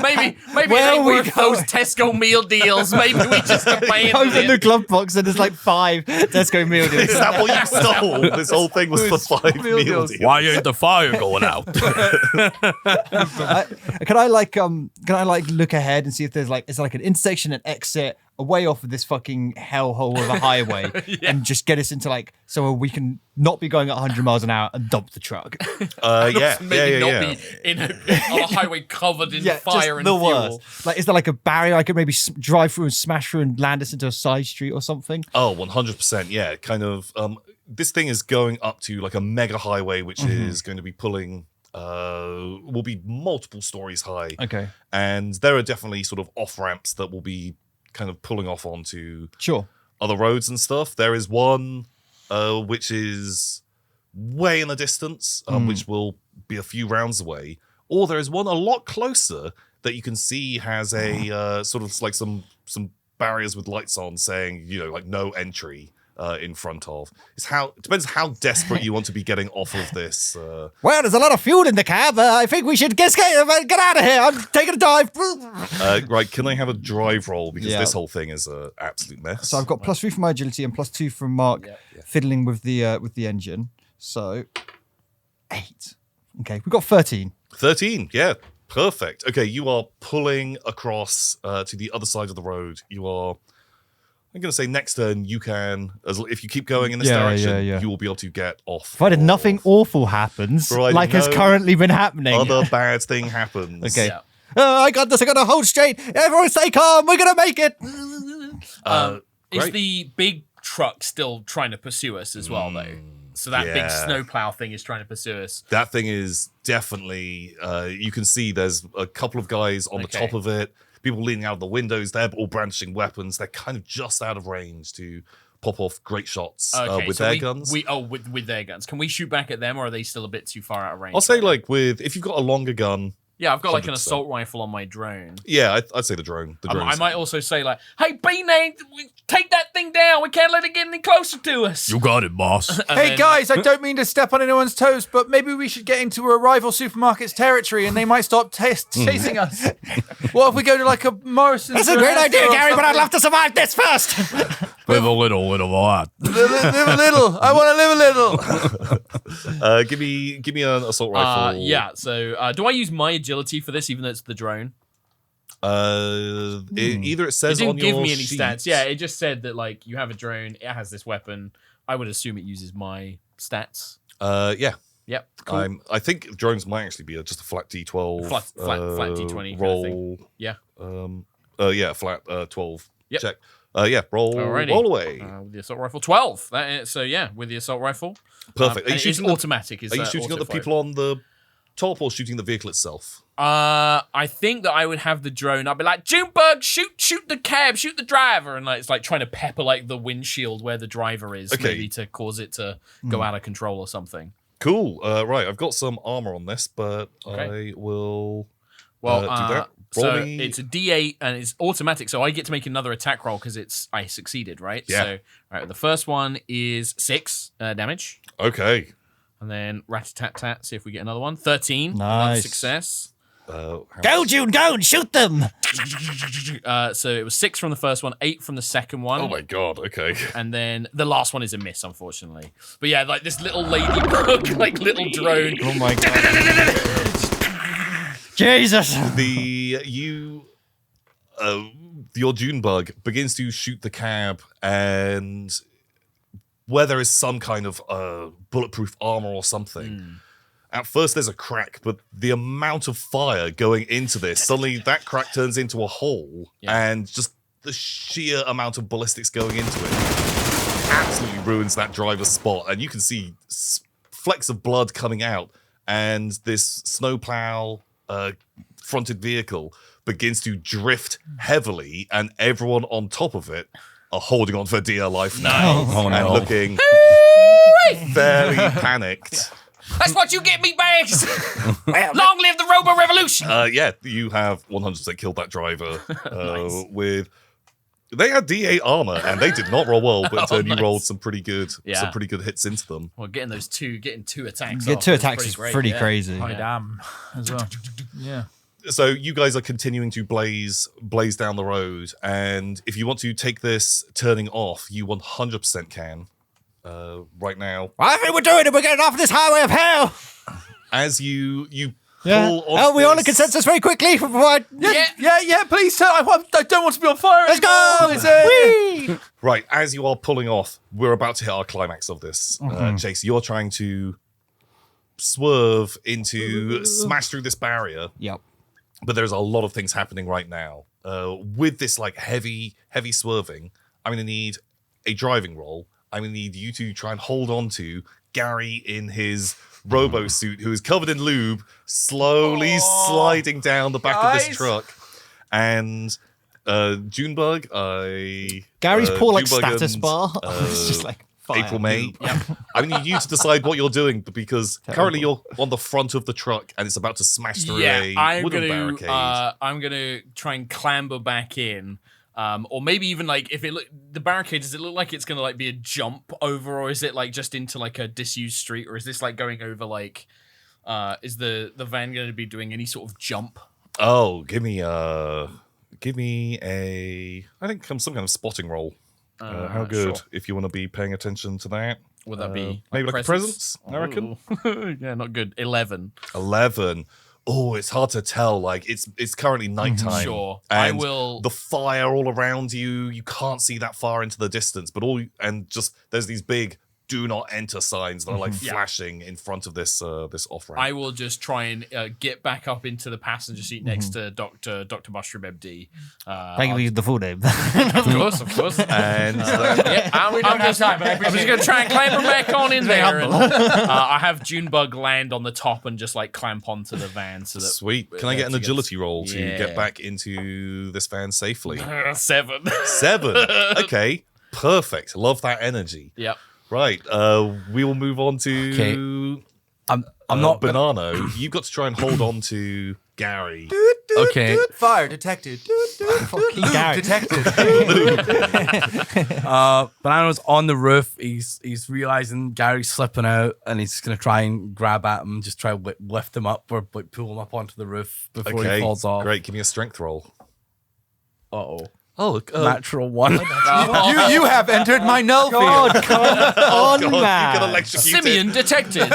Maybe Where it ain't are we worth those Tesco meal deals. Maybe we just abandon Open the it. glove box and there's 5 Tesco meal deals. Is that what you stole? This whole thing was for 5 meal deals. Why ain't the fire going out? Can I look ahead and see if there's is there an intersection, an exit, a way off of this fucking hellhole of a highway, and just get us into so we can not be going at 100 miles an hour and dump the truck. Maybe not be on a highway covered in fire and the fuel. worst. Is there a barrier I could maybe drive through and smash through and land us into a side street or something? Oh, 100%. Yeah, kind of. This thing is going up to a mega highway, which is going to be pulling. Will be multiple stories high. Okay, And there are definitely sort of off ramps that will be kind of pulling off onto sure. other roads and stuff. There is one which is way in the distance, which will be a few rounds away. Or there is one a lot closer that you can see has a sort of some barriers with lights on saying, no entry in front of. It depends how desperate you want to be getting off of this. Well, there's a lot of fuel in the cab. I think we should get out of here. I'm taking a dive. Right, can I have a drive roll? Because Yeah. this whole thing is an absolute mess. So I've got +3 from my agility and +2 from Mark fiddling with the engine. So 8. Okay, we've got 13. 13, yeah, perfect. Okay, you are pulling across to the other side of the road. You are, I'm going to say next turn, you can, if you keep going in this direction, you will be able to get off. Provided nothing awful happens, Provided like has no currently been happening. Other bad thing happens. Okay. Yeah. I got this. I got to hold straight. Everyone stay calm. We're going to make it. Is Great. the big truck still trying to pursue us as well, though? So that big yeah. snowplow thing is trying to pursue us. That thing is definitely, you can see there's a couple of guys on the Okay. top of it, people leaning out of the windows, they're all brandishing weapons. They're kind of just out of range to pop off great shots with so their guns. with their guns. Can we shoot back at them, or are they still a bit too far out of range? I'll say if you've got a longer gun, Yeah, I've got like an 100%. assault rifle on my drone. Yeah, I'd say the drone. The drone. I might also say like, hey, B-Name, take that thing down. We can't let it get any closer to us. You got it, boss. And Hey then- guys, I don't mean to step on anyone's toes, but maybe we should get into a rival supermarket's territory and they might stop chasing us. What if we go to like a Morrison's? That's a great idea, Gary, but I'd love to survive this first. With a little of that. live a little. I want to live a little. give me an assault rifle. Yeah, so do I use my agility for this, even though it's the drone? Either it It says didn't on give your me any sheet- stats. Yeah, it just said that like you have a drone, it has this weapon. I would assume it uses my stats. Yeah. Yep, cool. I think drones might actually be just a flat D12. Flat D20 kind of roll. thing. Yeah. Yeah, flat 12. Yep. Check. Yeah, roll Alrighty. roll away. With the assault rifle, 12. So yeah, with the assault rifle. Perfect. And it's automatic. Are you shooting at the people on the top or shooting the vehicle itself? I think that I would have the drone. I'd be like, Junebug, shoot the cab, shoot the driver, and like it's like trying to pepper like the windshield where the driver is, Okay. maybe to cause it to go out of control or something. Cool. Right, I've got some armor on this, but Okay. I will Well, do that. Roll so me- it's a D8 and it's automatic, so I get to make another attack roll because I succeeded, right? Yeah. So, the first one is 6 damage, Okay. and then rat-a-tat-tat. See if we get another one. 13. Another Nice. success. Go, June, go and shoot them. So it was 6 from the first one, 8 from the second one. Oh my god, okay. And then the last one is a miss, unfortunately. But yeah, like this little ladybug, like little drone. Oh my god. Jesus. Your Junebug begins to shoot the cab, and where there is some kind of bulletproof armor or something. At first there's a crack, but the amount of fire going into this, suddenly that crack turns into a hole, and just the sheer amount of ballistics going into it absolutely ruins that driver's spot, and you can see flecks of blood coming out, and this snowplow fronted vehicle begins to drift heavily, and everyone on top of it are holding on for dear life now Oh, and no. looking fairly panicked. That's what you get, meatbags! Long live the Robo Revolution! Yeah, you have 100% killed that driver with. They had D8 armor and they did not roll well, but in turn you nice. rolled some pretty good Yeah. hits into them. Well, getting two attacks. Get off 2 is attacks is great, pretty yeah. crazy. Oh, damn. As well. Yeah. So you guys are continuing to blaze down the road, and if you want to take this turning off, you 100% can. Right now, I think we're doing it. We're getting off this highway of hell. as you Yeah. pull off Oh, we all in this- consensus very quickly. Before I... Yeah, please tell. I don't want to be on fire. Let's go. anymore. Whee! Right, as you are pulling off, we're about to hit our climax of this. Chase, you're trying to swerve into, smash through this barrier, Yep. but there's a lot of things happening right now. With this like heavy swerving, I'm going to need a driving roll. I'm going to need you to try and hold on to Gary in his robo suit, who is covered in lube, slowly sliding down the back of guys. this truck. And Junebug, Gary's poor like Junebug status and, bar. It's just like fire. April, May. I need you to decide what you're doing because currently you're on the front of the truck and it's about to smash through a I'm wooden gonna barricade. I'm gonna try and clamber back in. Or maybe even like if the barricade, does it look like it's gonna like be a jump over, or is it like just into like a disused street, or is this like going over like is the van gonna be doing any sort of jump? Oh, give me a I think some kind of spotting roll. How good Sure. if you want to be paying attention to that. Would that be maybe like a presence? I reckon. Ooh. Yeah, not good. 11. 11. Oh, it's hard to tell. Like it's currently nighttime. Sure. I And will- The fire all around you. You can't see that far into the distance, but there's these big "do not enter" signs that are like flashing in front of this off ramp. I will just try and get back up into the passenger seat next to Dr. Mushroom MD. Thank you for the full name. Of course. And Yeah, I'm just going to try and clamber back on in there. And, I have Junebug land on the top and just like clamp onto the van so that. sweet. Can I get an to get- agility roll to Yeah. get back into this van safely? 7. 7. Okay. Perfect. Love that energy. Yep. Right. We will move on to I'm not Banano. You've got to try and hold on to Gary. Okay. Fire detected. Fucking Gary. Detected. Banana's on the roof. He's realizing Gary's slipping out, and he's gonna try and grab at him, just try to lift him up or like pull him up onto the roof before he falls off. Great. Give me a strength roll. Uh-oh. Oh, Natural one. you have entered my null God, field. come on, God, you man. got electrocuted. Simeon detected.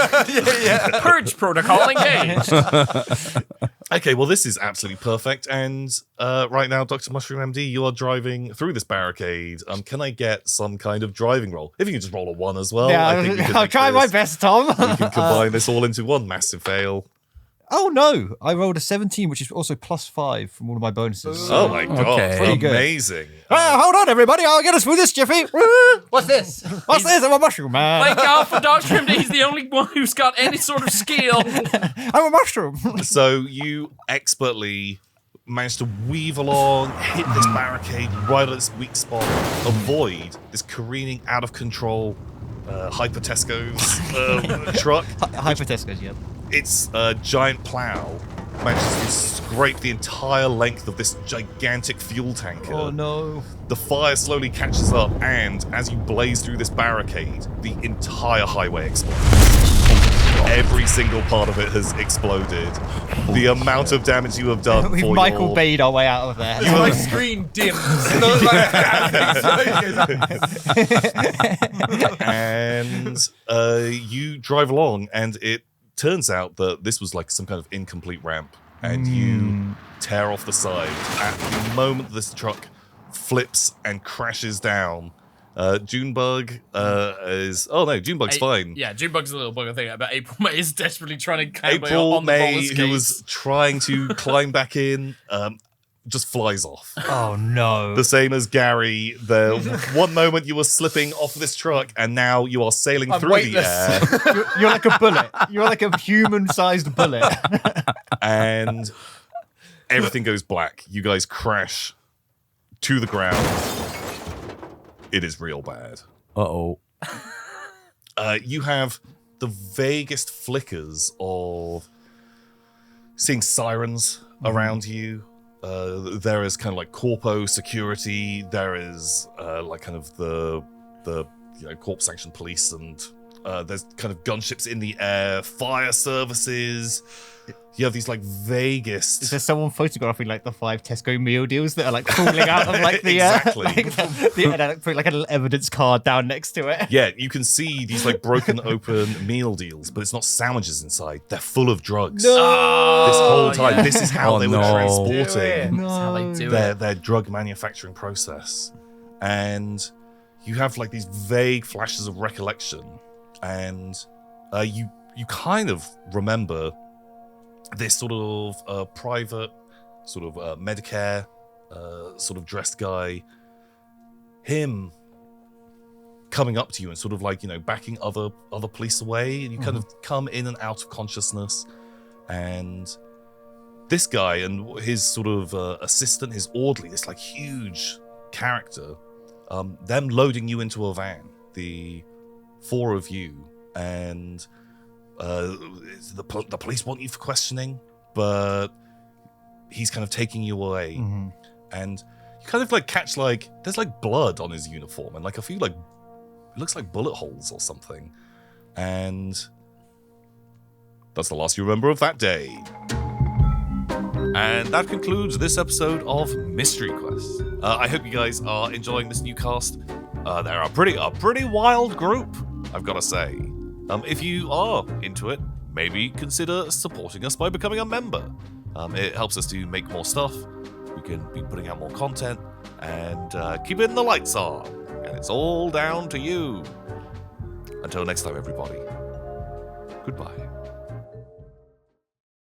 Purge protocol engaged. Okay, well, this is absolutely perfect. And right now, Dr. Mushroom MD, you are driving through this barricade. Can I get some kind of driving roll? If you can just roll a 1 as well. Yeah, I think we can I'll make try my this- best, Tom. We can combine this all into one massive fail. Oh no, I rolled a 17, which is also +5 from all of my bonuses. Oh my god, Okay. Pretty good. amazing. Hold on, everybody, I'll get us through this, Jiffy. What's this? What's this? I'm a mushroom, man. Thank God for Dr. MD. He's the only one who's got any sort of skill. I'm a mushroom. So you expertly managed to weave along, hit this barricade right at its weak spot, avoid this careening out of control Hyper Tesco's truck. Hypotescos, yep. Its giant plow manages to scrape the entire length of this gigantic fuel tanker. Oh no. The fire slowly catches up, and as you blaze through this barricade, the entire highway explodes. Every single part of it has exploded. The amount of damage you have done We've for Michael your... Bay'd our way out of there. My screen dims. And you drive along, and it turns out that this was like some kind of incomplete ramp, and you tear off the side. At the moment this truck flips and crashes down, Junebug is... Oh no, Junebug's fine. Yeah, Junebug's a little bugger thing, but April May is desperately trying to climb April on the roller May, skates. who was trying to climb back in, just flies off. Oh no. The same as Gary. The one moment you were slipping off this truck, and now you are sailing through weightless. the air. You're like a bullet. You're like a human-sized bullet. And everything goes black. You guys crash to the ground. It is real bad. Uh-oh. You have the vaguest flickers of seeing sirens around you. There is kind of like corpo security. There is like kind of the corp sanctioned police, and there's kind of gunships in the air, fire services. You have these like vaguest. Is there someone photographing like the 5 Tesco meal deals that are like falling out of like the Exactly. putting like a little evidence card down next to it? Yeah, you can see these like broken open meal deals, but it's not sandwiches inside. They're full of drugs. This whole time, yeah. this is how Oh, they were no. transporting That's how they do it. their drug manufacturing process. And you have like these vague flashes of recollection, and you kind of remember this sort of private sort of Medicare sort of dressed guy, him coming up to you and sort of like, backing other police away, and you kind of come in and out of consciousness. And this guy and his sort of assistant, his orderly, this like huge character, them loading you into a van, the 4 of you, and the police want you for questioning, but he's kind of taking you away. And you kind of like catch like there's like blood on his uniform, and like a few like it looks like bullet holes or something. And that's the last you remember of that day. And that concludes this episode of Mystery Quest. I hope you guys are enjoying this new cast. They're a pretty wild group, I've got to say. If you are into it, maybe consider supporting us by becoming a member. It helps us to make more stuff. We can be putting out more content and keeping the lights on. And it's all down to you. Until next time, everybody. Goodbye.